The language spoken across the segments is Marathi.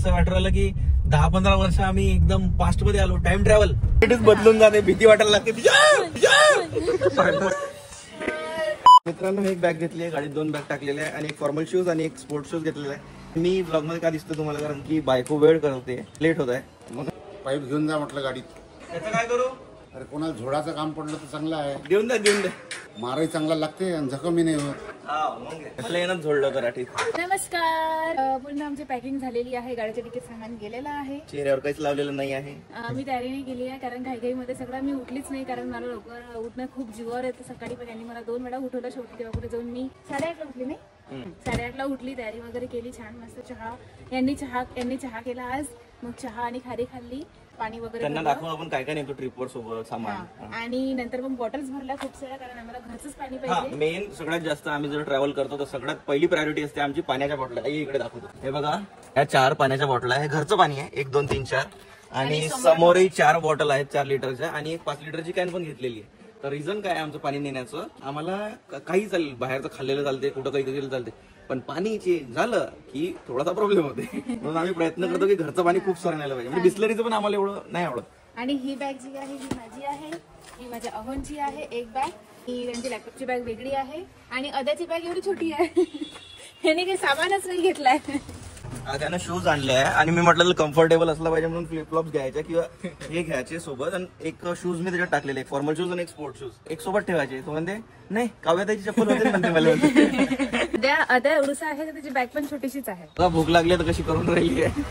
असं वाटू राहिलं की 10-15 वर्ष आम्ही एकदम पास्ट मध्ये आलो. टाइम ट्रॅव्हल बदलून जाते, भीती वाटायला लागते. मित्रांनो, एक बॅग घेतली आहे, गाडीत 2 बॅग टाकलेले आहे आणि एक फॉर्मल शूज आणि एक स्पोर्ट्स शूज घेतलेला आहे. मी ब्लॉग मध्ये का दिसतो तुम्हाला, कारण की बायको वेळ करते, लेट होत आहे. मग पाईप घेऊन जा म्हटलं गाडीत. त्याचं काय करू? अरे कोणाला झोडाचं काम पडलं तर चांगलं आहे. देऊन द्या. मारही चांगला लागते आणि जखमही नाही होत. येणंच झोडलं कराठी. नमस्कार. पूर्ण आमची पॅकिंग झालेली आहे, गाडीचं तिकीट सामान गेलेलं आहे, चेहऱ्यावर काहीच लावलेलं नाही आहे. मी तयारी नाही केली आहे कारण घाई मध्ये सगळं मी उठलीच नाही, कारण मला लवकर उठणं खूप जीवावर येतं. सकाळी पण यांनी मला 2 वेळा उठवलं. शेवटी तेव्हा कुठे जाऊन मी 8:30ला उठली. नाही 8:30ला उठली, तयारी वगैरे केली, छान मस्त चहा. यांनी चहा केला आज. मग चहा आणि खारी खाल्ली, पाणी वगैरे त्यांना दाखवू आपण काय काय नेतो ट्रिपवर सोबत सामान. आणि नंतर मग बॉटल्स भरल्या खूप साऱ्या, कारण आम्हाला घरचंच पाणी पाहिजे. मेन सगळ्यात जास्त आम्ही जर ट्रॅव्हल करतो तर सगळ्यात पहिली प्रायोरिटी असते आमची पाण्याच्या बॉटल. इकडे दाखवतो, हे बघा, या 4 पाण्याच्या बॉटल आहे. घरचं पाणी आहे, 1 2 3 4. आणि समोरही 4 बॉटल आहेत 4 लिटरच्या, आणि एक 5 लिटरची कॅन पण घेतलेली आहे. तर रिझन काय आहे आमचं पाणी नेण्याचं, आम्हाला काही चालेल, बाहेरचं खाल्लेलं चालते, कुठं काही केलेलं चालते, पण पाणी झालं की थोडासा प्रॉब्लेम होते. म्हणून आम्ही प्रयत्न करतो की घरचं पाणी खूप सारं न्यायला पाहिजे. म्हणजे बिस्लरीचं पण आम्हाला एवढं नाही आवडत. आणि ही बॅग जी आहे ही माझी आहे, ही माझ्या अहोंची आहे एक बॅग. ही त्यांची लॅपटॉपची बॅग वेगळी आहे आणि अद्याची बॅग एवढी छोटी आहे. ह्याने काही सामानच नाही घेतलाय. त्यानं शूज आणले आहे आणि मी म्हटलं कम्फर्टेबल असला पाहिजे म्हणून फ्लिपफ्लॉप्स घ्यायचे किंवा हे घ्यायचे सोबत. आणि एक शूज मी त्याच्यात टाकलेले, एक फॉर्मल शूज आणि एक स्पोर्ट शूज एक सोबत ठेवायचे. तो म्हणते नाही, काव्याताईची चप्पल होते म्हणते मला. अद्या एवढंच आहे तर त्याची बॅग पण छोटीशीच आहे. भूक लागली तर कशी करून राहिली आहे.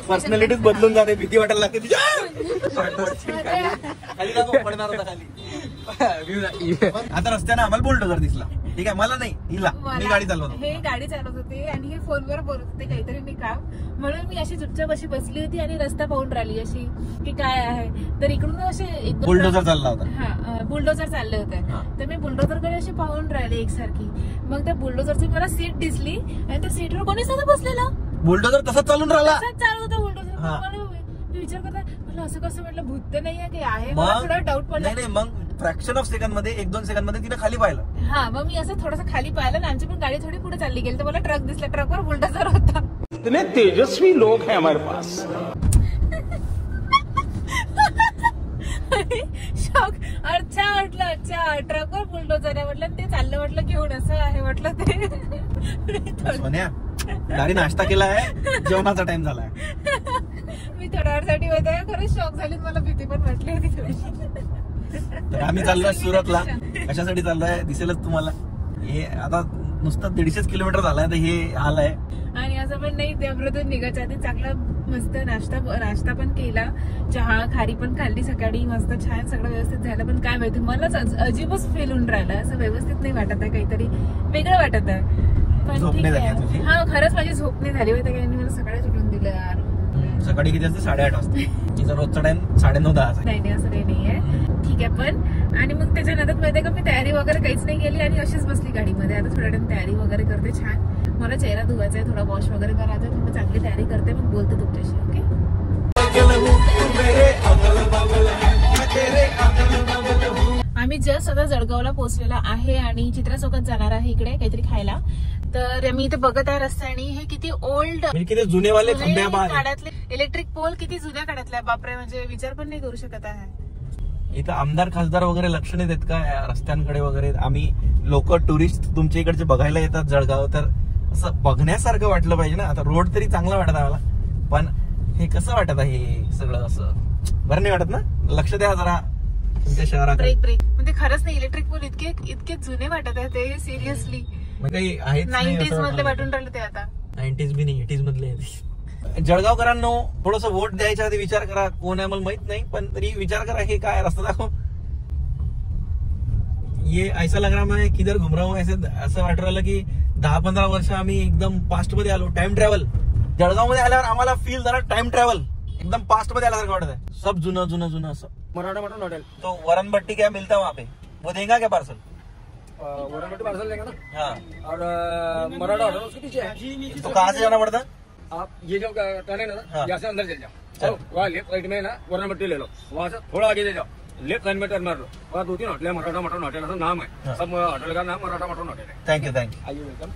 पर्सनॅलिटीच बदलून जाते, भीती वाटायला लागते. खाली पडणार होता खाली. आता रस्त्याने आम्हाला बुलडोझर दिसला, ठीक आहे, मला नाही, हिला. मी गाडी चालवतो, हे गाडी चालवत होते आणि हे फोनवर बोलत होते काहीतरी मी काम, म्हणून मी अशी चुपचाप अशी बसली होती आणि रस्ता पाहून राहिली अशी की काय आहे. तर इकडून असे बुलडोझर चालला होता. हा, बुलडोझर चालले होते. तर मी बुलडोझरकडे अशी पाहून राहिले एकसारखी. मग त्या बुलडोझरची मला सीट दिसली आणि त्या सीटवर कोणीच नव्हतं बसलेलं. बुलडोझर तसंच चालून राहिला, चालू होता बुलडोझर. मी विचार करता म्हटलं असं कसं, म्हटलं भूत तर नाही आहे, आहे मला थोडा डाऊट पडला. नाही, मग फ्रॅक्शन ऑफ सेकंड मध्ये 1-2 सेकंड मध्ये तिने खाली पाहिलं. हा, मग मी असं थोडंसं खाली पाहिलं आणि आमची पण गाडी थोडी पुढे चालली गेली. तर मला ट्रक दिसला, ट्रकवर बुलडोझर होता. इतने तेजस्वी लोग हैं हमारे पास. शॉक. अच्छा म्हटलं, अच्छा ट्रकवर बुलडोझर आहे म्हटलं, ते चाललं म्हटलं घेऊन, असं आहे म्हटलं ते. सोन्या, गाडी नाश्ता केला आहे, जेवणाचा टाइम झालाय. मी थोड्या वेळसाठी होते, खरंच शॉक झाली, मला भीती पण वाटली होती थोडीशी. तर आम्ही चाललोय सुरतला. कशासाठी चाललोय दिसेलच तुम्हाला. हे आता नुसतं 150 किलोमीटर झालाय, तर हे आलाय. आणि असं पण नाही, त्याबरोबर निघायच्या आधी चांगला मस्त नाश्ता पण केला, चहा खारी पण खाल्ली सकाळी, मस्त छान सगळं व्यवस्थित झालं. पण काय माहिती, मलाच अजीबच फील होऊन राहिलं, असं व्यवस्थित नाही वाटत आहे, काहीतरी वेगळं वाटत आहे. पण ठीक आहे. हा, खरंच माझी झोप नाही झाली होती, त्यांनी मला सकाळी सुटून दिलं यार. सकाळी किती असते? 8:30 वाजता. तिचा रोजचा टाइम 9:30-10. नाही, असं काही नाहीये, ठीक आहे. पण आणि मग त्याच्यानंतर माहितीये का, मी तयारी वगैरे काहीच नाही केली आणि अशीच बसली गाडीमध्ये. आता थोड्या टाइम तयारी वगैरे करते छान. मला चेहरा धुवायचा आहे, थोडा वॉश वगैरे करायचा आहे, थोडं चांगली तयारी करते, मग बोलते तुमच्याशी. ओके. आम्ही जस्ट आता जळगावला पोहोचलेला आहे आणि चित्रा चौकात जाणार आहे इकडे काहीतरी खायला. तर मी इथे बघत आहे रस्त्याने, हे किती ओल्ड, किती जुनेवाले काळातले इलेक्ट्रिक पोल, किती जुन्या काळातले, बापरे, म्हणजे विचार पण नाही करू शकत आहे. इथं आमदार खासदार वगैरे लक्ष नाही देत का रस्त्यांकडे वगैरे? आम्ही लोक टुरिस्ट तुमच्या इकडचे बघायला येतात जळगाव, तर असं बघण्यासारखं वाटलं पाहिजे ना. आता रोड तरी चांगला वाटत आहे मला, पण हे कसं वाटत आहे हे सगळं? असं बरं नाही वाटत ना? लक्ष द्या जरा तुमच्या शहरात. ब्रेक म्हणजे खरंच नाही, इलेक्ट्रिक पोल इतके जुने वाटत आहे ते, सिरियसली. काही आहेत 90s मधले वाटून राहिले ते आता. 90s बी नाही, 80s मधले. जळगावकरांनो, थोडस वोट द्यायच्या आधी विचार करा. कोण आहे मला माहित नाही, पण तरी विचार करा, हे काय रस्ता दाखव. ये ऐसा लग रहा है किधर घुम रहा हूँ, असं वाटू राहिलं की 10-15 वर्ष आम्ही एकदम पास्ट मध्ये आलो. Time travel. जळगाव मध्ये आल्यावर आम्हाला फील झाला टाइम ट्रॅव्हल, एकदम पास्ट मध्ये आल्यासारखं वाटत आहे. सब जुनं असं. मराठा मटन होटल, तो वरण भट्टी क्या मिलता है वहाँ पे, वो देगा क्या पार्सल? वरण भट्टी पार्सल देगा ना। हाँ, और मराठा होटल उसके पीछे है। तो कहाँ से जाना पड़ता? आप ये जो टर्न है ना, हाँ। यहाँ से अंदर चल जाओ, वहाँ लेफ्ट राइट में ना वरण भट्टी ले लो, वहाँ से थोड़ा आगे ले जाओ, लेफ्ट लाइन में टर्न मार लो, वहाँ 2-3 होटल है, मराठा मटन होटल ऐसा नाम है, सब होटल का नाम मराठा मटन होटल है। थँक्यू. आइए, वेलकम।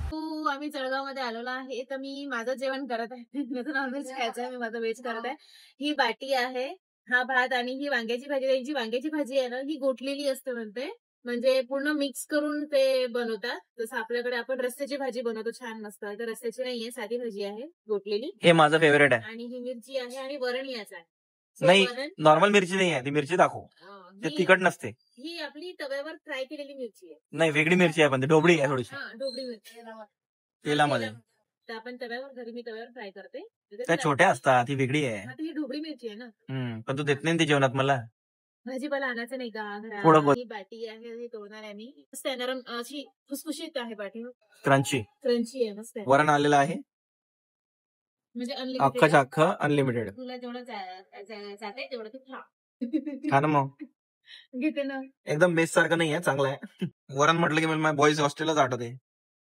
आम्ही जळगावमध्ये आलेलो आहे तर मी माझं जेवण करत आहे. नॉनव्हेज खायचं आहे, मी माझं व्हेज करत आहे. ही बाटी आहे, हा भात आणि ही वांग्याची भाजी. जी वांग्याची भाजी आहे ना ही गोठलेली असते म्हणते, म्हणजे पूर्ण मिक्स करून ते बनवतात. जसं आपल्याकडे आपण रस्स्याची भाजी बनवतो छान मस्त, तर रस्स्याची नाहीये, साधी भाजी आहे गोठलेली. हे माझं फेवरेट आहे. आणि ही मिरची आहे आणि वरण याचं आहे. नाही, वरण नॉर्मल मिरची नाही आहे ती, मिरची दाखव. ते ही तिखट नसते. ही आपली तव्यावर फ्राय केलेली मिरची आहे. नाही, वेगळी मिरची आहे पण ती ढोबळी आहे थोडीशी ढोबळी मिरची तेलामध्ये. तर आपण घरी मी तव्यावर फ्राय करते. त्या छोट्या असतात, ती वेगळी आहे. आता ही ढोबळी मिरची आहे ना. पण तू देत नाही ती जेवणात मला. भाजीपाला आणायचं नाही का थोडं घरात. ही बाटी आहे, हे तोडणार आहे मी. मस्त आहे, नरम अशी खुसखुशीत आहे बाटी, क्रंची. क्रंची आहे, मस्त आहे. वरण आलेलं आहे म्हणजे अख्खाच्या अख्खं अनलिमिटेड. तुला जेवढं जाते तेवढं तू खा. खा ना मग. घेते ना. एकदम बेस्ट सारखं नाही आहे, चांगलं आहे. वरण म्हटलं की मला बॉईज हॉस्टेलच आठवते.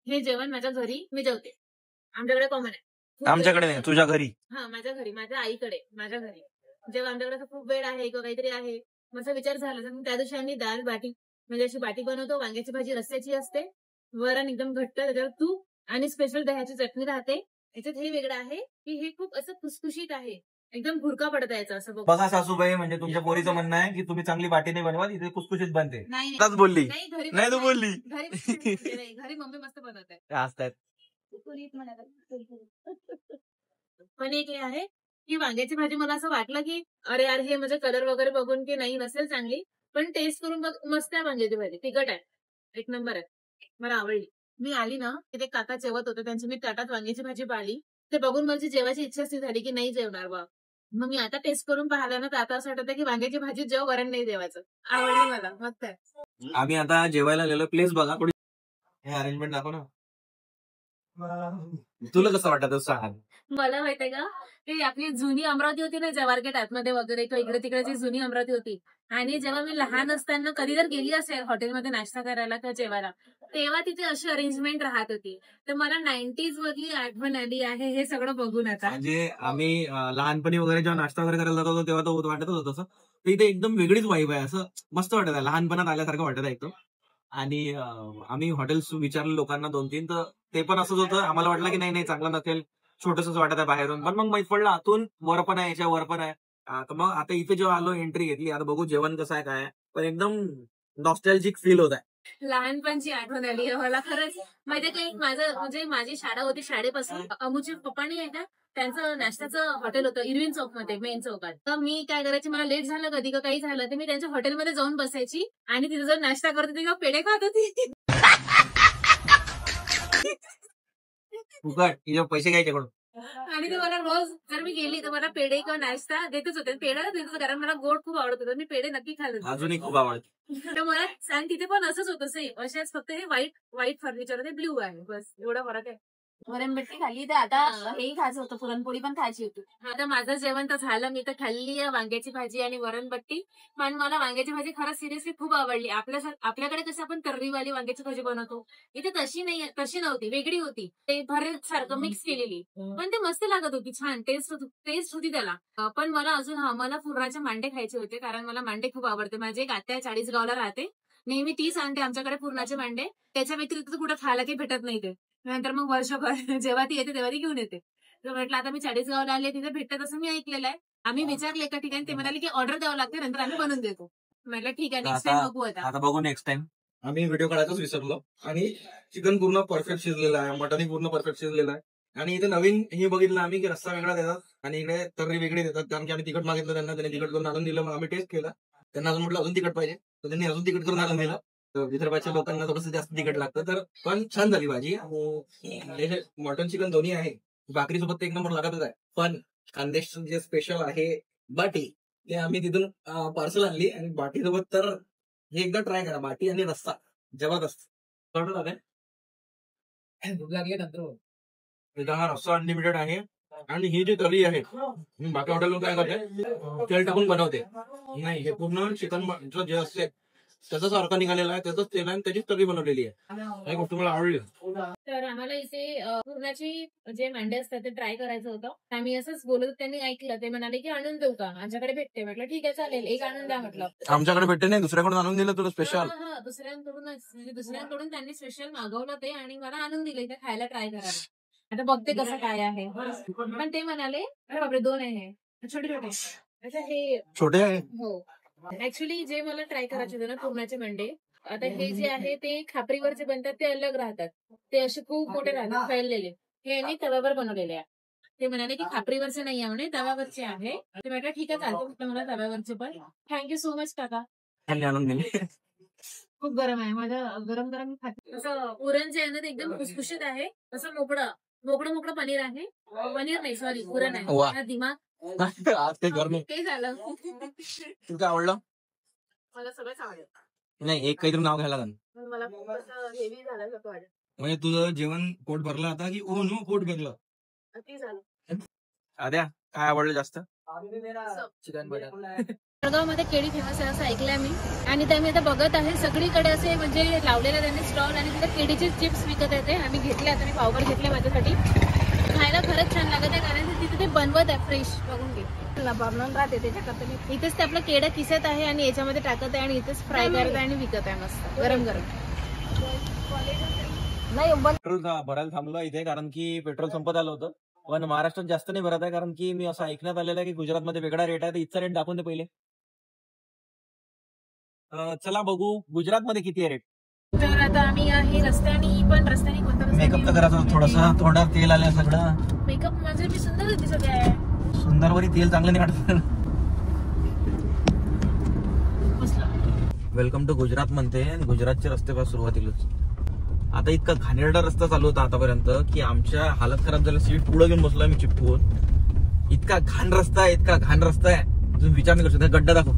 हे जेवण माझ्या घरी मी जेवते, आमच्याकडे कॉमन आहे. खूप आमच्याकडे वेळ- नाही, तुझ्या घरी. हा, माझ्या घरी, माझ्या आईकडे, माझ्या घरी जेव्हा आमच्याकडे असं खूप वेळ आहे किंवा काहीतरी आहे, माझा विचार झाला तर मग त्या दिवशी आम्ही दाल बाटी म्हणजे अशी बाटी बनवतो. वांग्याची भाजी रस्स्याची असते, वरण एकदम घट्ट, त्याच्यावर तूप आणि स्पेशल दह्याची चटणी राहते. याच्यात हे वेगळं आहे की हे खूप असं खुसखुशीत आहे, एकदम भुरका पडत यायचं असं बघ. बघा सासूबाई, म्हणजे तुमच्या पोरीचं म्हणणं आहे की तुम्ही चांगली बाटी नाही बनवा, इथे कुसकुशीत बनते. नाही आताच बोलली. नाही, घरी नाही तू बोलली. घरी घरी मम्मी मस्त बनवते. हसतायत. पण एक हे आहे की वांग्याची भाजी मला असं वाटलं की अरे यार हे म्हणजे कलर वगैरे बघून की नाही नसेल चांगली, पण टेस्ट करून बघ मस्त आहे वांग्याची भाजी, तिखट आहे, एक नंबर आहे, मला आवडली. मी आली ना की ते काका जेवत होते, त्यांची मी ताटात वांग्याची भाजी पाहिली, ते बघून माझी जेवायची इच्छाच नाही झाली की नाही जेवणार बा. मग मी आता टेस्ट करून पाहिलं ना तर आता असं वाटतं की वांग्याची भाजी जेव, वरण नाही जेवायचं. आवडली मला, मस्त आहे. आम्ही आता जेवायला गेलो. प्लेस बघा थोडी, हे अरेंजमेंट दाखव ना. तुला कसं वाटत सांग. मला माहितीये का, ती आपली जुनी अमरावती होती ना, जवारगेट आतमध्ये वगैरे किंवा इकडे तिकडे जी जुनी अमरावती होती, आणि जेव्हा मी लहान असताना कधी जर गेली असेल हॉटेलमध्ये नाश्ता करायला किंवा जेवायला, तेव्हा तिथे अशी अरेंजमेंट राहत होती. तर मला 90s मधली आठवण आली आहे हे सगळं बघून आता. म्हणजे आम्ही लहानपणी वगैरे जेव्हा नाश्ता वगैरे करायला जात होतो तेव्हा तो वाटत होतं तसं. तर इथे एकदम वेगळीच वाईब आहे, असं मस्त वाटत आहे, लहानपणात आल्यासारखं वाटत आहे एकदम. आणि आम्ही हॉटेल्स विचारले लोकांना 2-3, तर ते पण असंच होतं. आम्हाला वाटलं की नाही चांगलं नसेल, छोटंसंच वाटत आहे बाहेरून, पण मग माहित पडलं आतून वर पण आहे, याच्या वर पण आहे. तर मग आता इथे जेव्हा आलो, एंट्री घेतली, आता बघू जेवण कसं आहे काय, पण एकदम नॉस्टॅल्जिक फील होत आहे. लहानपणची आठवण आली आहे मला खरंच. माहितीये काही, माझं म्हणजे माझी शाळा होती, शाळेपासून अमुचे पप्पा नाही आहे ना, त्यांचं नाश्त्याचं हॉटेल होतं इरविन चौकमध्ये, मेन चौकात. तर मी काय करायची, मला लेट झालं कधी का काही झालं तर मी त्यांच्या हॉटेलमध्ये जाऊन बसायची आणि तिथे जर नाश्ता करत होती किंवा पेढे खात होती. फुकट तिचे पैसे घ्यायचे कडून. आणि ते मला रोज जर मी गेली तर मला पेढे किंवा नाश्ता देतच होते. पेढा देत होते कारण मला गोड खूप आवडत होतं, मी पेढे नक्की खात होते. अजूनही खूप आवडते. तर मला सांग, तिथे पण असंच होतं सेम, अशाच, फक्त हे व्हाईट फर्निचर होते, ब्ल्यू आहे, बस एवढा फरक आहे. वरणबट्टी खाल्ली तर आता हेही खायचं होतं, पुरणपोळी पण खायची होती. आता माझं जेवण तर झालं, मी तर खाल्ली आहे वांग्याची भाजी आणि वरणबट्टी. पण मला वांग्याची भाजी खरंच सिरियसली खूप आवडली. आपल्याकडे कसं आपण तर्रीवाली वांग्याची भाजी बनवतो, इथे तशी नव्हती, वेगळी होती, ते भरत सारखं मिक्स केलेली, पण ते मस्त लागत होती, छान टेस्ट होती त्याला. पण मला अजून मला पुरणाचे मांडे खायचे होते, कारण मला मांडे खूप आवडते. माझी एक आत्या 40गावला राहते, नेहमी तीच आणते आमच्याकडे पुरणाचे मांडे. त्याच्या व्यतिरिक्त कुठं खायला काही भेटत नाही ते. नंतर मग वर्षभर जेव्हा ती येते तेव्हा ती घेऊन येते. तर म्हटलं आता मी 40गावला आले, तिथे भेटतात असं मी ऐकलेलं आहे. आम्ही विचारले एका ठिकाणी, ते म्हणाले की ऑर्डर द्यावं लागते, नंतर आम्ही बनवून देतो. म्हटलं ठीक आहे, नेक्स्ट टाइम बघू आता. बघू नेक्स्ट टाइम. आम्ही व्हिडिओ काढायचंच विसरलो आणि चिकन पूर्ण परफेक्ट शिजलेलं आहे, मटनही पूर्ण परफेक्ट शिजलेलं आहे. आणि इथे नवीन हे बघितलं आम्ही की रस्सा वेगळा देतात आणि इकडे तर्री वेगळी देतात, कारण की आम्ही तिखट मागितलं त्यांना, त्यांनी तिखट करून आणून दिलं. मग आम्ही टेस्ट केला, त्यांना अजून म्हटलं अजून तिखट पाहिजे, तर त्यांनी अजून तिखट करून आणून दिलं. विदर्भाच्या लोकांना थोडंसं जास्त तिखट लागतं, तर पण छान झाली भाजी. मटन चिकन दोन्ही आहे, भाकरी सोबत एक नंबर लागतच आहे. पण खानदेशचं जे स्पेशल आहे बाटी, ते आम्ही तिथून पार्सल आणली आणि बाटी सोबत तर हे एकदा ट्राय करा, बाटी आणि रस्सा जबरदस्त. हा रस्सा अनलिमिटेड आहे. आणि ही जी तर्री आहे, बाकी हॉटेल काय करते तेल टाकून बनवते, नाही हे पूर्ण चिकन जे असते त्याचाच अर्क निघालेला आहे, त्याचंच तेल आहे आणि त्याचीच तर्री बनवलेली आहे. ही गोष्ट मला आवडली. तर आम्हाला इथे पुरणाची जे मांडे असतात ते ट्राय करायचं होतं. आम्ही असंच बोलत, त्यांनी ऐकलं, ते म्हणाले की आणून देऊ का, आमच्याकडे भेटते. म्हटलं ठीक आहे चालेल, एक आणून द्या म्हटलं. आमच्याकडे भेटते नाही, दुसऱ्याकडून आणून दिलं तुला स्पेशल. हा, दुसऱ्यांकडूनच, म्हणजे दुसऱ्यांकडून त्यांनी स्पेशल मागवलं ते आणि मला आणून दिले ते खायला ट्राय करायला. आता बघते कसं काय आहे. पण ते म्हणाले अरे बापरे 2 आहे छोटे छोटे. अच्छा हे छोटे आहे. हो, ऍक्च्युली जे मला ट्राय करायचे होते ना पुरणाचे मंडे, आता हे जे आहे ते खापरीवर जे बनतात ते अलग राहतात, ते असे खूप मोठे राहतात फैललेले. हे यांनी तव्यावर बनवलेले आहे. ते म्हणाले की खापरीवरचे नाही आहे म्हणे, तव्यावरचे आहे. ते म्हटलं ठीक आहे चालतं म्हटलं मला तव्यावरचे पण. थँक्यू सो मच काका. त्यांनी आणून दिले. खूप गरम आहे, माझं गरम गरम खाते. असं पुरण जे आहे ना ते एकदम खुसखुशीत आहे, असं मोकळं पनीर आहे. पनीर नाही सॉरी पुरण आहे. वा. हा दिमाग आज ते गरमी. ते झालं. तुला काय आवडलं? मला सगळंच आवडलं. नाही, एक काहीतरी नाव घ्यायला लागेल. मला खूप असं हेवी झाल्यासारखं वाटलं. म्हणजे तुझं जेवण पोट भरलं आता की ओ नो पोट भरलं? अति झालं. आद्या काय आवडलं जास्त? Chicken butter. जळगावमध्ये केळी फेमस आहे असं ऐकलंय मी, आणि ते मी आता बघत आहे सगळीकडे असे म्हणजे लावलेले त्यांनी स्टॉल, आणि तिथे केळीचे चिप्स विकत येते. आम्ही घेतले, आता मी पावभर घेतले माझ्यासाठी. खायला खरंच छान लागत आहे, कारण तिथे ते बनवत आहे फ्रेश. बघून घे बनवून राहते त्याच्याकरता. मी इथेच ते आपलं केळं किसत आहे आणि याच्यामध्ये टाकत आहे आणि इथेच फ्राय करत आहे आणि विकत आहे मस्त गरम गरम. नाही पेट्रोल भरायला थांबलो इथे कारण की पेट्रोल संपत आलं होतं. पण महाराष्ट्रात जास्त नाही भरत आहे, कारण की मी असं ऐकण्यात आलेलं आहे की गुजरातमध्ये वेगळा रेट आहे. तर इथचा रेट दाखवून दे पहिले. चला बघू गुजरातमध्ये किती आहे रेट. तर आता आम्ही आहे रस्त्याने कोणता मेकअप तर करायचं थोडासा, तोंडात तेल आलं सगळं. मेकअप माझं मी सुंदर दिसत आहे. सुंदरवरी तेल चांगलं नाही वाटत. वेलकम टू गुजरात म्हणते. गुजरातचे रस्ते पासून सुरुवातीलाच आता इतका घाणेरडा रस्ता चालू होता आतापर्यंत की आमच्या हालत खराब झालं. सीट पुढे घेऊन बसलो मी चिपकून. इतका घाण रस्ता आहे, इतका घाण रस्ता आहे, तुम्ही विचार नाही करू शकता. गड्डा दाखव,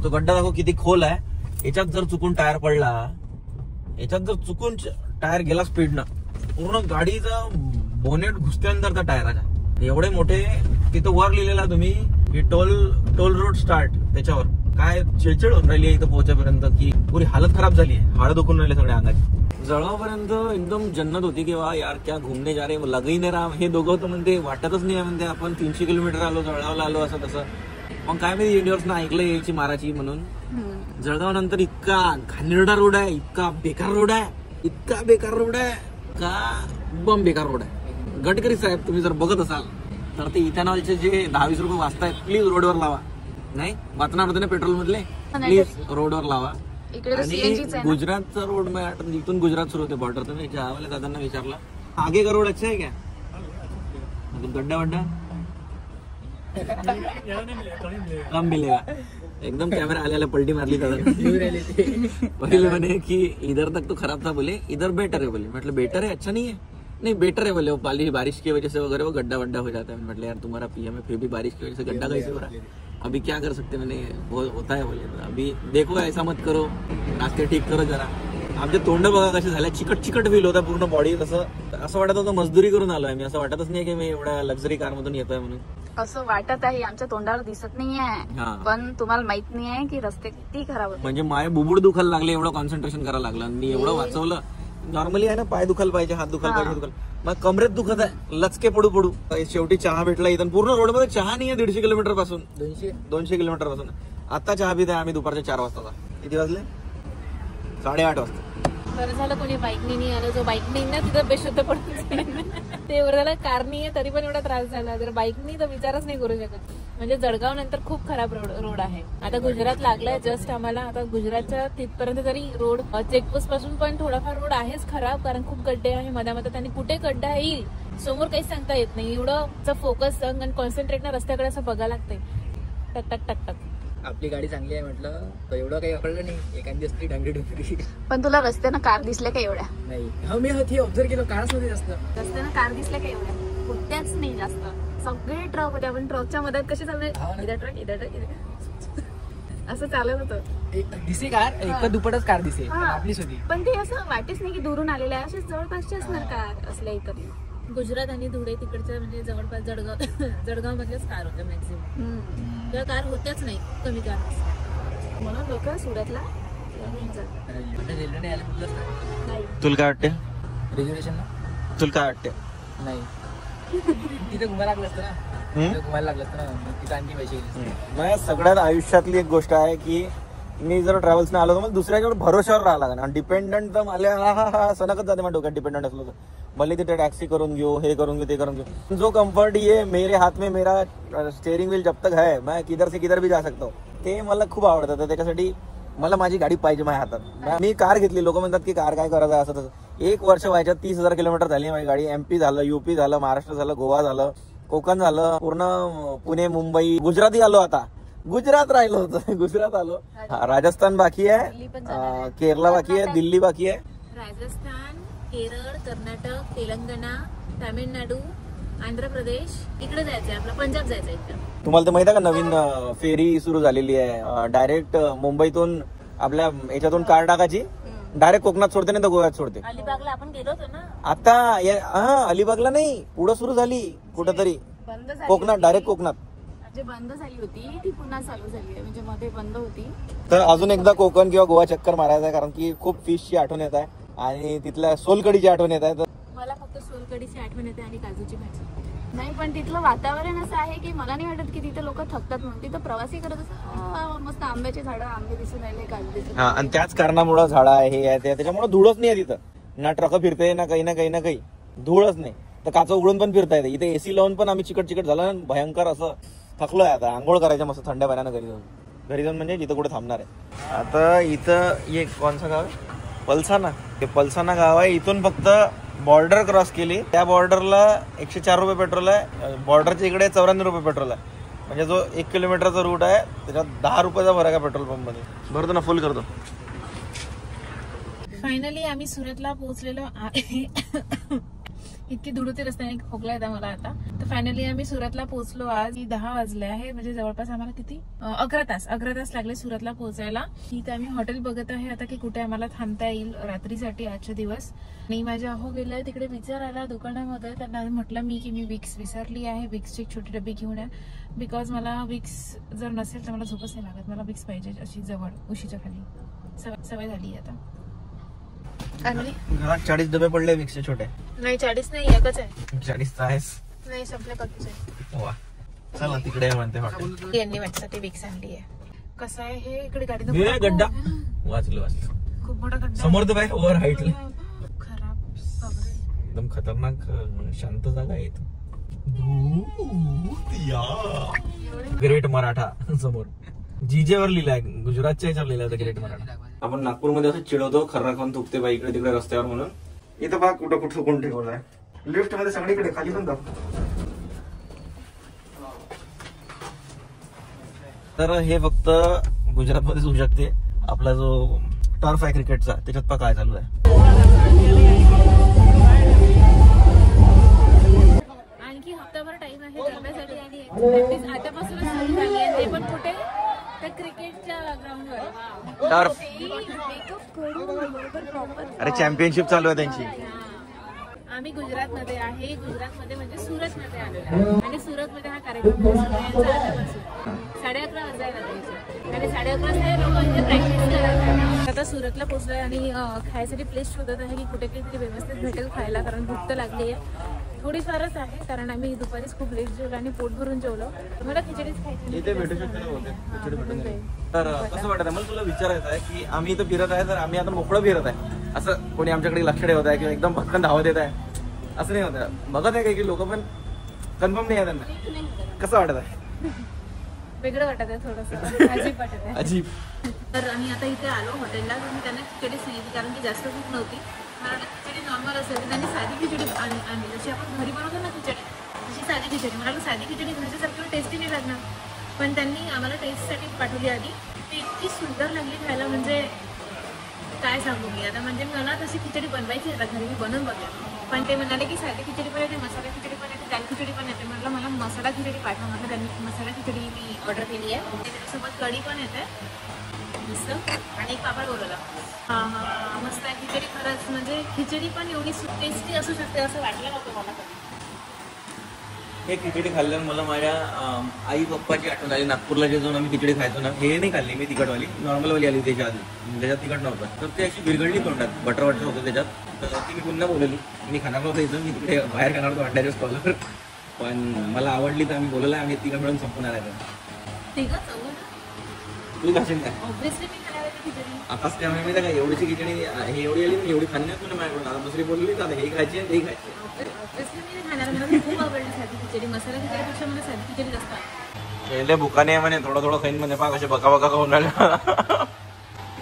तो गड्डा दाखव किती खोल आहे. याच्यात जर चुकून टायर पडला, याच्यात जर चुकून टायर गेला स्पीडनं, पूर्ण गाडीचा बोनेट घुसते अंदर त्या टायराच्या. एवढे मोठे तिथं वर लिहिलेला तुम्ही की टोल रोड स्टार्ट, त्याच्यावर काय चिडचिड होऊन राहिली इथं पोहोचेपर्यंत की पुरी हालत खराब झाली आहे. हाड दुखून राहिले सगळ्या अंगाची. जळगावपर्यंत एकदम जन्नत होती की वा यार क्या घुमने जा रे, लगही नाही राम. हे दोघं तर म्हणते वाटतच नाही म्हणते आपण 300 किलोमीटर आलो, जळगावला आलो असं तसं. मग काय माहिती युनिव्हर्सनं ऐकलं यायची माराची म्हणून. जळगाव नंतर इतका घाणेरडा रोड आहे, इतका बेकार रोड आहे का बम बेकार रोड आहे. गडकरी साहेब तुम्ही जर बघत असाल तर ते इथेनॉलचे जे 10-20 रुपये वाचतायत प्लीज रोडवर लावा. नाही वाचणार होते ना पेट्रोल मधले, प्लीज रोडवर लावा. आणि गुजरातचा रोड में इथून गुजरात सुरू होते बॉर्डर. तुम्ही ज्यावेळेला दादांना विचारला आगे का रोड अच्छा है क्या, गड्डा वड्डा कम मिलेगा. एकदम कैमरा आलेला पलटी मारली दादा. पहले मैंने कि इधर तक तो खराब था, बोले इधर बेटर है. बोले मतलब बेटर है अच्छा नहीं है, नहीं बेटर है. बोले वो बारिश की वजह से वगैरह वो गड्ढा वड्डा हो जाता है. मतलब यार तुम्हारा पीएम है फिर भी बारिश की वजह से गड्ढा कैसे हो रहा है, अभी क्या कर सकते. मैंने वो होता है. बोले अभी देखो ऐसा मत करो, रास्ते ठीक करो जरा. आमचे तोंड बघा कसे झाले, चिकट फील होता पूर्ण बॉडी. असं वाटत होतं मजदुरी करून आलोय मी. असं वाटतच नाही की मी एवढ्या लक्झरी कार मधून येतोय म्हणून. असं वाटत आहे, आमच्या तोंडावर दिसत नाहीये, पण तुम्हाला माहित नाही आहे की रस्ते किती खराब होते. म्हणजे माय बुबुड दुखायला लागले, एवढं कॉन्सन्ट्रेशन करायला लागलं. मी एवढं वाचवलं. नॉर्मली आहे ना पाय दुखायला पाहिजे, हात दुखायला पाहिजे, मग कमरेत दुखत आहे, लचके पडू. शेवटी चहा भेटला इथं. पूर्ण रोड मध्ये चहा नाही आहे 150 किलोमीटर पासून, 200 किलोमीटर पासून. आता चहा पित आहे आम्ही दुपारच्या 4 वाजता. किती वाजले? 8:30 वाजता. बरं झालं कोणी बाईकने नाही आलं. जो बाईकने ना तिथं बेशुद्ध पडून ते एवढं झालं. कार नाही आहे तरी पण एवढा त्रास झाला. जर बाईकनी तर विचारच नाही करू शकत. म्हणजे जळगाव नंतर खूप खराब रोड आहे. आता गुजरात लागलाय जस्ट आम्हाला. आता गुजरातच्या तिथपर्यंत तरी रोड चेकपोस्ट पासून पण थोडाफार रोड आहेच खराब, कारण खूप गड्डे आहे मधामध्ये. आणि कुठे गड्डा येईल समोर काहीच सांगता येत नाही. एवढं फोकस आणि कॉन्सन्ट्रेट ना रस्त्याकडे असं बघायला लागतंय. टक टक टक टक. आपली गाडी चांगली आहे म्हटलं तर एवढं काही कळलं नाही. एखादी असली डांगरी डुंगरी. पण तुला रस्त्यानं कार दिसल्या का एवढ्या? नाही हा मी हे ऑब्झर्व केलं, कारच मध्ये जास्त रस्त्यानं कार दिसल्या का एवढ्या? कुठल्याच नाही जास्त. सगळे ट्रक होते. आपण ट्रकच्या मधात कशी चालू इधर ट्रक असं चालत होतं. दिसे कार एक दुपटच कार दिसे आपलीच होती. पण ते असं वाटेच नाही की दुरून आलेल्या आहे. असेच जवळपासचे असणार कार असल्या इतर. गुजरात आणि धुळे तिकडच्या म्हणजे जवळपास जळगाव मधल्याच कार होत्या मॅक्झिमम. किंवा कार होत्याच नाही, कमी कार. म्हणून लोक सुरतला रेल्वेने यायला कुठलंच नाही. तुला काय वाटते? रिझर्वेशन ना तुला काय वाटते? नाही. तिथे घुमायला लागलं असतं ना. तिथे घुमायला लागलं असतं ना. मग तिथं आणखी पैसे गेले. माझ्या सगळ्यात आयुष्यातली एक गोष्ट आहे की मी जर ट्रॅव्हल्सने आलो तर मला दुसऱ्याच्यावर भरोशावर राहावं लागेल. आणि डिपेंडंट तर मला सनकच जाते माझ्या डोक्यात डिपेंडंट असलो तर. भले तिथे टॅक्सी करून घेऊ, हे करून घेऊ, ते करून घेऊ. जो कम्फर्ट ये मेरे हाथ में मेरा स्टेअरिंग व्हील जब तक है मैं किधर से किधर भी जा सकता हूँ. ते मला खूप आवडतं. तर त्याच्यासाठी मला माझी गाडी पाहिजे माझ्या हातात. मी कार घेतली. लोक म्हणतात की कार काय करायचं असं तसं. 1 वर्ष व्हायच्या 30,000 किलोमीटर झाली माझी गाडी. MP झालं, UP झालं, महाराष्ट्र झालं, गोवा झालं, कोकण झालं, पूर्ण पुणे, मुंबई, गुजरातही आलो. आता गुजरात राहिलो होतं. गुजरात आलो. राजस्थान बाकी आहे, केरला बाकी आहे, दिल्ली बाकी आहे. राजस्थान, केरळ, कर्नाटक, तेलंगणा, तामिळनाडू, आंध्र प्रदेश इकडे जायचंय. आपलं पंजाब जायचंय इकडं. तुम्हाला तर माहिती आहे का नवीन फेरी सुरू झालेली आहे. डायरेक्ट मुंबईतून आपल्या याच्यातून कार टाकायची, डायरेक्ट कोकणात सोडते नाही तर गोव्यात सोडते. अलिबागला आपण गेलो होतो ना. आता अलिबागला नाही, पुढं सुरू झाली कुठंतरी बंद झाली कोकणात, डायरेक्ट कोकणात. म्हणजे बंद झाली होती ती पुन्हा चालू झाली आहे. म्हणजे मध्ये बंद होती. तर अजून एकदा कोकण किंवा गोवा चक्कर मारायचा आहे. कारण की खूप फिशची आठवण येत आहे आणि तिथल्या सोलकडीची आठवण येत आहे. तर मला फक्त सोलकडीची आठवण येते आणि काजूची भाजी. नाही पण तिथलं वातावरण असं आहे की मला नाही वाटत की तिथे लोक थकतात म्हणून. तिथं प्रवासी करत असतात. मस्त आंब्याचे झाडं, आंबे दिसून राहिले, काजू दिसून हा, आणि त्याच कारणामुळे झाडं आहे, हे आहे, त्याच्यामुळे धूळच नाही आहे तिथं. ना ट्रक फिरते ना काही ना काही ना काही, धूळच नाही. तर काचं उघडून पण फिरता येते. इथे AC लावून पण आम्ही चिकट झालं, भयंकर असं थकलोय. आता आंघोळ करायचं मस्त थंड पाण्यानं घरी जाऊन म्हणजे जिथं कुठे थांबणार आहे. आता इथं एक कोणचं गाव आहे? पलसाना. ते पलसाना गाव आहे. इथून फक्त बॉर्डर क्रॉस केली, त्या बॉर्डरला 104 रुपये पेट्रोल आहे. बॉर्डरच्या इकडे 94 रुपये पेट्रोल आहे. म्हणजे जो 1 किलोमीटरचा रूट आहे त्याच्यात 10 रुपयाचा फरक आहे पेट्रोल पंप मध्ये. भरतो ना, फुल करतो. फायनली आम्ही सुरतला पोहोचलेलो आहे. इतकी धुळते रस्त्याने खोकला येतात मला आता. तर फायनली आम्ही सुरतला पोहोचलो. आज 10 वाजले आहे. म्हणजे जवळपास आम्हाला किती 11 तास लागले सुरतला पोहोचायला. इथे आम्ही हॉटेल बघत आहे आता की कुठे आम्हाला थांबता येईल रात्रीसाठी आजच्या दिवस. आणि माझ्या अहो गेल्या तिकडे विचारायला दुकानामध्ये. त्यांना म्हटलं मी की मी विक्स विसरली आहे, विक्सची एक छोटी डबी घेऊन या. बिकॉज मला विक्स जर नसेल तर मला झोपच नाही लागत. मला विक्स पाहिजे अशी जवळ उशीच्या खाली. सवय झाली आता. आणि घरात 40 डबे पडले विक्सचे छोटे. नाही 40 नाही, एकच आहे. 40 आहेस? नाही संपले बाकीचे. वा, चला तिकडे म्हणते हॉटेल. यांनी माझ्यासाठी विक्स आणली आहे. कसं आहे हे इकडे गाडी गड्डा वाचलो. खूप मोठा गड्डा समोर तर बाहेर ओव्हर हाईटला खराब सगळे. एकदम खतरनाक शांत जागा आहे. ग्रेट मराठा समोर जीजेवर लिहिलाय, गुजरातच्या ह्याच्यावर लिहिलाय ग्रेट मराठा. आपण नागपूरमध्ये असं चिडवतो खर्रा खाऊन थुकते बाई इकडे तिकडे रस्त्यावर म्हणून. इथं बघ कुठं कुठं कोण ठेवलाय. लिफ्ट मध्ये सगळीकडे खाली पण दाखव. तर हे फक्त गुजरातमध्येच होऊ शकते. आपला जो टर्फ आहे क्रिकेटचा त्याच्यात पहा काय चालू आहे. आणखी हप्ताभर टाइम आहे करण्यासाठी आणि प्रॅक्टिस आतापासूनच सुरू झाली आहे. ते पण कुठे तर क्रिकेटच्या ग्राउंडवर. टर्फ. मेकअप करून बरोबर प्रॉपर. अरे चॅम्पियनशिप चालू आहे त्यांची. आम्ही गुजरातमध्ये आहे. गुजरातमध्ये म्हणजे सुरतमध्ये आलेलो आहे. आणि सुरतमध्ये हा कार्यक्रम सगळ्यांचा आतापासून 11:30 वाजायला द्यायचे. आणि 11:30 लोक म्हणजे प्रॅक्टिस करायला. आता सुरतला पोहोचलोय आणि खायसाठी प्लेस शोधत आहे की कुठे काहीतरी व्यवस्थित भेटेल खायला. कारण भूक तर लागली आहे. थोडीफारच आहे कारण आम्ही दुपारीच खूप लेट जेवलो आणि पोट भरून जेवलो. मला खिचडीच खायची. इथे भेटू शकते ना बहुतेक. खिचडी भेटून जाईल. तर कसं वाटत आहे मला तुला विचारायचं आहे की आम्ही इथं फिरत आहे तर आम्ही आता मोकळं फिरत आहे. असं कोणी आमच्याकडे लक्ष ठेवत आहे किंवा एकदम भटकन धावत येत आहे असं नाही होत आहे. बघत आहे की लोक पण कन्फर्म नाही आहे त्यांना. कसं वाटत आहे? वेगळं वाटत आहे थोडंसं. अजीब वाटत आहे. अजीब. तर आम्ही आता इथे आलो हॉटेलला. तर मी त्यांना खिचडी सांगितली कारण की जास्त भूक नव्हती. मला खिचडी नॉर्मल असेल तर त्यांनी साधी खिचडी आणली. जशी आपण घरी बनवतो ना खिचडी तशी साधी खिचडी. मला साधी खिचडी घरच्यासारखी टेस्टी नाही लागणार. पण त्यांनी आम्हाला टेस्टसाठी पाठवली आधी. ती इतकी सुंदर लागली खायला म्हणजे काय सांगू मी आता. म्हणजे मला तशी खिचडी बनवायची आता घरी मी बनवून बघेल. पण ते म्हणाले की साधी खिचडी पण येते, मसाला खिचडी पण येते, दाल खिचडी पण येते. म्हटलं मला मसाला खिचडी पाठवा. म्हटलं त्यांनी मसाला खिचडी मी ऑर्डर केली आहे. त्याच्यासोबत कढी पण येते मस्त आणि एक पापड बोलवला. हां मस्त आहे खिचडी. खरंच म्हणजे खिचडी पण एवढी टेस्टी असू शकते असं वाटलं नव्हतं मला. हे खिचडी खाल्ल्यावर मला माझ्या आई पप्पाची आठवण आली. नागपूरला जे जाऊन आम्ही खिचडी खायचो ना, हे नाही खाल्ली मी तिखटवाली, नॉर्मलवाली आली त्याच्या आधी, त्याच्यात तिखट नव्हतं. तर ते अशी बिरगडली तोंडात, बटर होतं त्याच्यात. तर ती मी पुन्हा बोलवली, मी खाणार नव्हतं इथं, मी तिकडे बाहेर खाणार होतो अंड्याच्या स्टॉलवर, पण मला आवडली तर आम्ही बोलवलं आणि तिघं मिळून संपणार आहे. तू खाशील काय? ऑब्विसली मी खाणार होती खिचडी. आताच काय माहिती आहे का, एवढीची खिचडी हे एवढी आली, एवढी खाल्ली नाही तुला माझ्याकडून. आता दुसरी बोलली तर हे खायची आणि ते खायची. ऑब्विसली मी खाणार, मला खूप आवडली साधी खिचडी. मसाला खिचडीपेक्षा मला साधी खिचडी जास्त आवडते. पहिले भुकाने म्हणे, थोडं थोडं खाईन म्हणे, पाक असे बका बका खाऊन राहिला.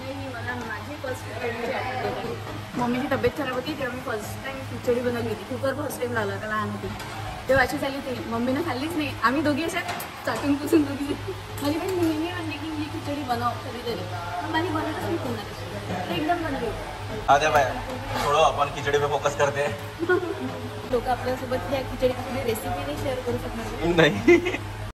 नाही, मला माझी फर्स्ट खिचडी आठवते. मम्मीची तब्येत खराब होती तेव्हा मी फर्स्ट टाइम खिचडी बनवली होती. कुकर फर्स्ट टाइम लावला होता लहान होती तेव्हा. अशी झाली होती, मम्मीनं खाल्लीच नाही. आम्ही दोघी अशा चाटून पुसून दोघी. माझी पण नेहमी म्हणली की ही खिचडी बनव कधीतरी, पण माझी बनवतच नाही पुन्हा एकदम बनवली. द्या बाय, थोडं आपण खिचडीवर फोकस करते. लोक आपल्यासोबत या खिचडीची रेसिपी नाही शेअर करू शकणार. नाही